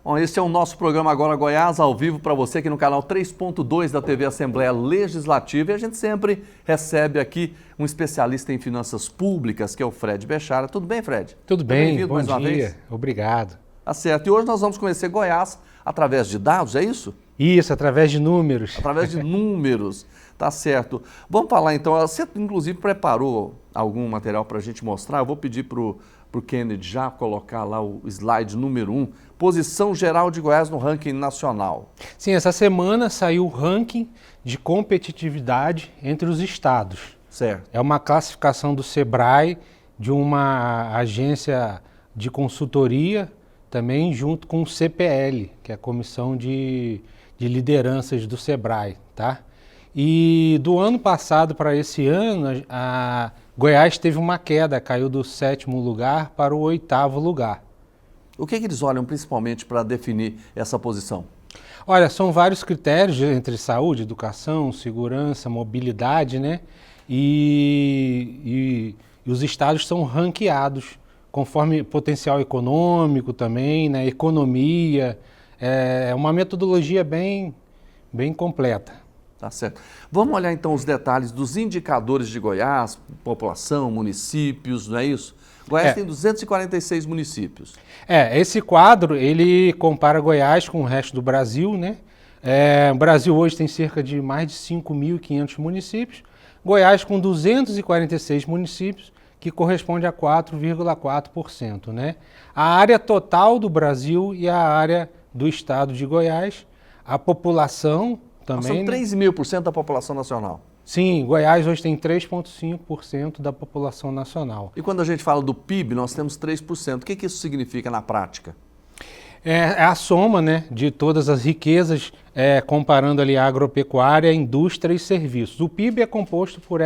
Bom, esse é o nosso programa Agora Goiás, ao vivo para você aqui no canal 3.2 da TV Assembleia Legislativa. E a gente sempre recebe aqui um especialista em finanças públicas, que é o Fred Bechara. Tudo bem, Fred? Tudo bem, Bem-vindo bom mais uma dia, vez. obrigado. Tá certo. E hoje nós vamos conhecer Goiás através de dados, é isso? Isso, através de números. Através de números, tá certo. Vamos falar então, você inclusive preparou algum material para a gente mostrar. Eu vou pedir para o Kennedy já colocar lá o slide número 1, posição geral de Goiás no ranking nacional. Sim, essa semana saiu o ranking de competitividade entre os estados. Certo. É uma classificação do Sebrae, de uma agência de consultoria, também junto com o CPL, que é a Comissão de Lideranças do Sebrae, tá? E do ano passado para esse ano, a Goiás teve uma queda, caiu do 7º lugar para o 8º lugar. O que eles olham principalmente para definir essa posição? Olha, são vários critérios entre saúde, educação, segurança, mobilidade, né? E os estados são ranqueados conforme potencial econômico também, né? Economia, é uma metodologia bem completa. Tá certo. Vamos olhar então os detalhes dos indicadores de Goiás, população, municípios, não é isso? Goiás tem 246 municípios. Esse quadro, ele compara Goiás com o resto do Brasil, né? O Brasil hoje tem cerca de mais de 5.500 municípios, Goiás com 246 municípios, que corresponde a 4,4%, né? A área total do Brasil e a área do estado de Goiás, a população também... São 3.000% da população nacional. Sim, Goiás hoje tem 3,5% da população nacional. E quando a gente fala do PIB, nós temos 3%. O que isso significa na prática? É a soma, né, de todas as riquezas, comparando ali a agropecuária, a indústria e serviços. O PIB é composto por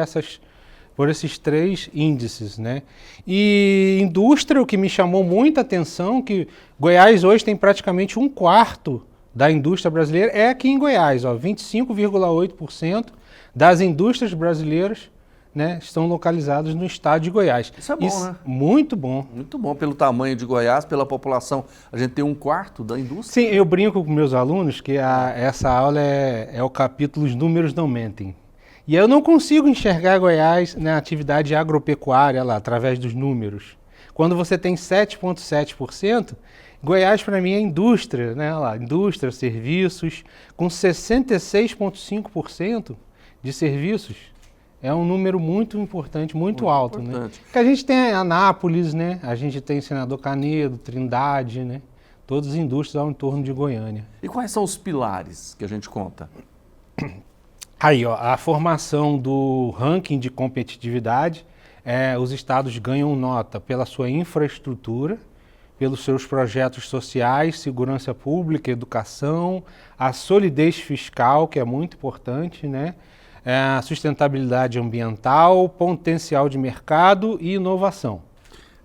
esses três índices, né? E indústria, o que me chamou muita atenção, que Goiás hoje tem praticamente 1/4 da indústria brasileira, é aqui em Goiás, 25,8% das indústrias brasileiras, né, estão localizadas no estado de Goiás. Isso é bom, né? Muito bom. Muito bom, pelo tamanho de Goiás, pela população, a gente tem 1/4 da indústria. Sim, eu brinco com meus alunos que essa aula é o capítulo Os Números Não Mentem. E eu não consigo enxergar Goiás na atividade agropecuária lá, através dos números. Quando você tem 7,7%, Goiás para mim é indústria, né? Lá, indústria, serviços, com 66,5% de serviços. É um número muito importante, muito alto, importante, né? Porque a gente tem Anápolis, né? A gente tem Senador Canedo, Trindade, né? Todas as indústrias ao entorno de Goiânia. E quais são os pilares que a gente conta? Aí, a formação do ranking de competitividade, os estados ganham nota pela sua infraestrutura, pelos seus projetos sociais, segurança pública, educação, a solidez fiscal, que é muito importante, né? A sustentabilidade ambiental, potencial de mercado e inovação.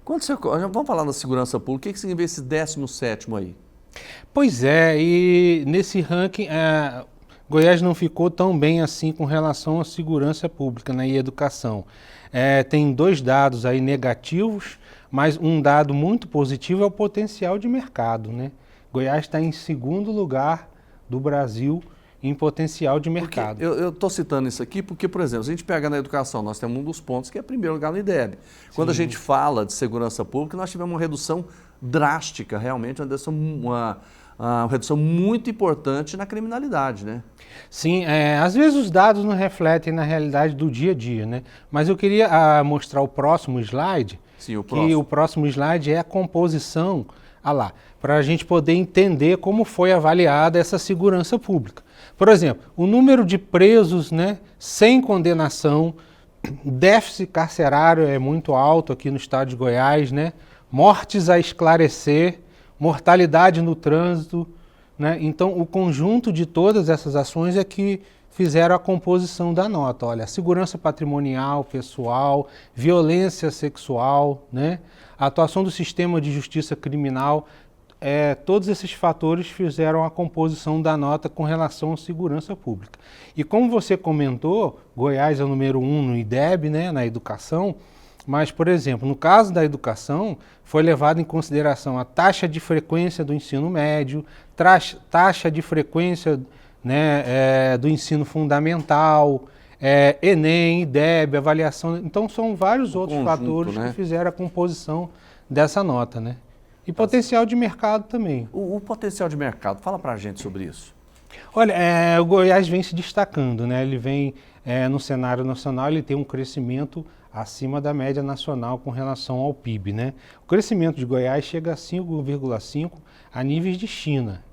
Vamos falar da segurança pública, o que significa esse 17º aí? Pois é, e nesse ranking, Goiás não ficou tão bem assim com relação à segurança pública, né, e educação. Tem 2 dados aí negativos, mas um dado muito positivo é o potencial de mercado, né? Goiás está em 2º lugar do Brasil em potencial de mercado. Eu estou citando isso aqui porque, por exemplo, se a gente pega na educação, nós temos um dos pontos que é primeiro lugar no IDEB. Quando a gente fala de segurança pública, nós tivemos uma redução drástica, realmente, uma redução muito importante na criminalidade, né? Sim, às vezes os dados não refletem na realidade do dia a dia, né? Mas eu queria mostrar o próximo slide. Sim, o próximo. Que o próximo slide é a composição, para a gente poder entender como foi avaliada essa segurança pública. Por exemplo, o número de presos, né, sem condenação, déficit carcerário é muito alto aqui no estado de Goiás, né? Mortes a esclarecer, mortalidade no trânsito, né? Então, o conjunto de todas essas ações é que fizeram a composição da nota. Olha, segurança patrimonial, pessoal, violência sexual, né? A atuação do sistema de justiça criminal, todos esses fatores fizeram a composição da nota com relação à segurança pública. E como você comentou, Goiás é o número 1 no IDEB, né, na educação, Mas, por exemplo, no caso da educação, foi levado em consideração a taxa de frequência do ensino médio, taxa de frequência, né, do ensino fundamental, Enem, IDEB, avaliação. Então, são vários outros fatores, né, que fizeram a composição dessa nota, né? E potencial de mercado também. O potencial de mercado, fala para a gente sobre isso. Olha, o Goiás vem se destacando, né? Ele vem, no cenário nacional, ele tem um crescimento acima da média nacional com relação ao PIB, né? O crescimento de Goiás chega a 5,5 a níveis de China,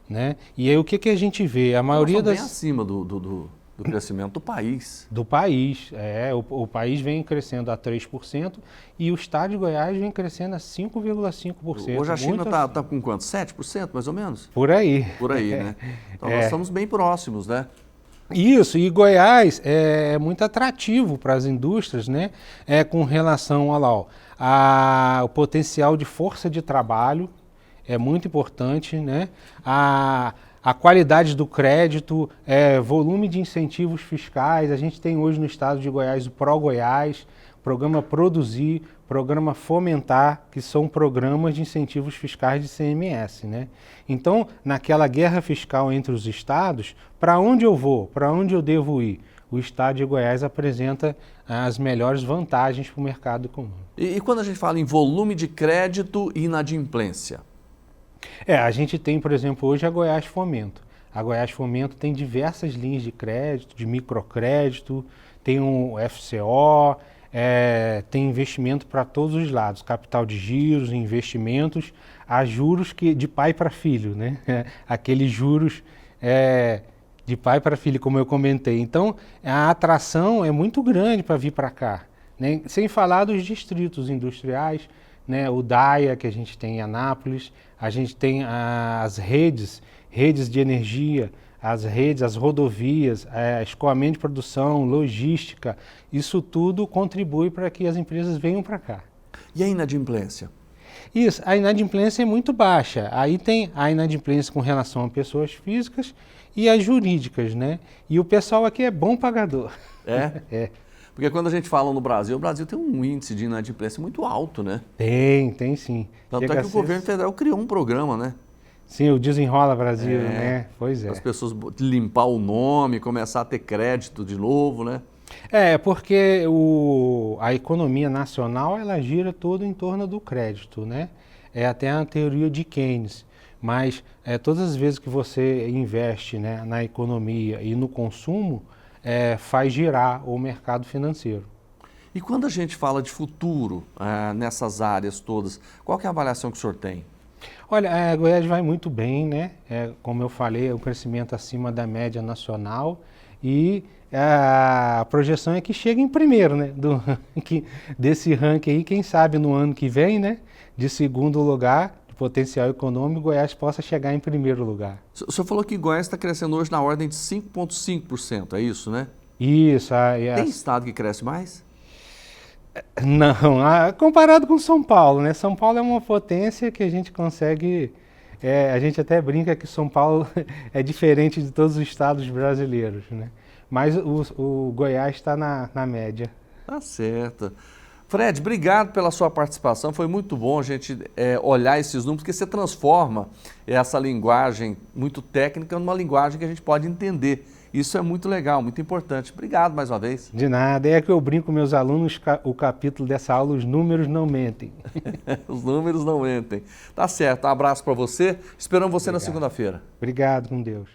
né? E aí o que a gente vê? A maioria das... bem acima do crescimento do país. Do país, o país vem crescendo a 3% e o estado de Goiás vem crescendo a 5,5%. Hoje a China está com quanto? 7% mais ou menos? Por aí. Por aí, né? Então nós estamos bem próximos, né? Isso, e Goiás é muito atrativo para as indústrias, né? Com relação ao potencial de força de trabalho, é muito importante, né? A qualidade do crédito, volume de incentivos fiscais. A gente tem hoje no estado de Goiás o Pró-Goiás, Programa Produzir, Programa Fomentar, que são programas de incentivos fiscais de CMS, né? Então, naquela guerra fiscal entre os estados, para onde eu vou? Para onde eu devo ir? O estado de Goiás apresenta as melhores vantagens para o mercado econômico. E quando a gente fala em volume de crédito e inadimplência? A gente tem, por exemplo, hoje a Goiás Fomento. A Goiás Fomento tem diversas linhas de crédito, de microcrédito, tem um FCO, tem investimento para todos os lados, capital de giros, investimentos, a juros de pai para filho, né? Aqueles juros de pai para filho, como eu comentei. Então, a atração é muito grande para vir para cá, né? Sem falar dos distritos industriais, né? O DAIA, que a gente tem em Anápolis, a gente tem as redes de energia, as rodovias, escoamento de produção, logística, isso tudo contribui para que as empresas venham para cá. E a inadimplência? Isso, a inadimplência é muito baixa. Aí tem a inadimplência com relação a pessoas físicas e as jurídicas, né? E o pessoal aqui é bom pagador. É? Porque quando a gente fala no Brasil, o Brasil tem um índice de inadimplência muito alto, né? Tem sim. Tanto é que o governo federal criou um programa, né? Sim, o Desenrola Brasil, né? Pois é. As pessoas limpar o nome, começar a ter crédito de novo, né? Porque a economia nacional, ela gira toda em torno do crédito, né? É até a teoria de Keynes. Mas todas as vezes que você investe, né, na economia e no consumo, faz girar o mercado financeiro. E quando a gente fala de futuro nessas áreas todas, qual que é a avaliação que o senhor tem? Olha, Goiás vai muito bem, né? Como eu falei, é um crescimento acima da média nacional e a projeção é que chegue em primeiro, né? Desse ranking aí, quem sabe no ano que vem, né? De segundo lugar, de potencial econômico, Goiás possa chegar em primeiro lugar. O senhor falou que Goiás está crescendo hoje na ordem de 5,5%, é isso, né? Isso. Tem estado que cresce mais? Não, comparado com São Paulo, né? São Paulo é uma potência que a gente consegue, a gente até brinca que São Paulo é diferente de todos os estados brasileiros, né? Mas o Goiás está na média. Tá certo. Fred, obrigado pela sua participação, foi muito bom a gente olhar esses números, porque você transforma essa linguagem muito técnica numa linguagem que a gente pode entender. Isso é muito legal, muito importante. Obrigado mais uma vez. De nada, é que eu brinco com meus alunos, o capítulo dessa aula, os números não mentem. Os números não mentem. Tá certo, um abraço para você, esperamos você na segunda-feira. Obrigado, com Deus.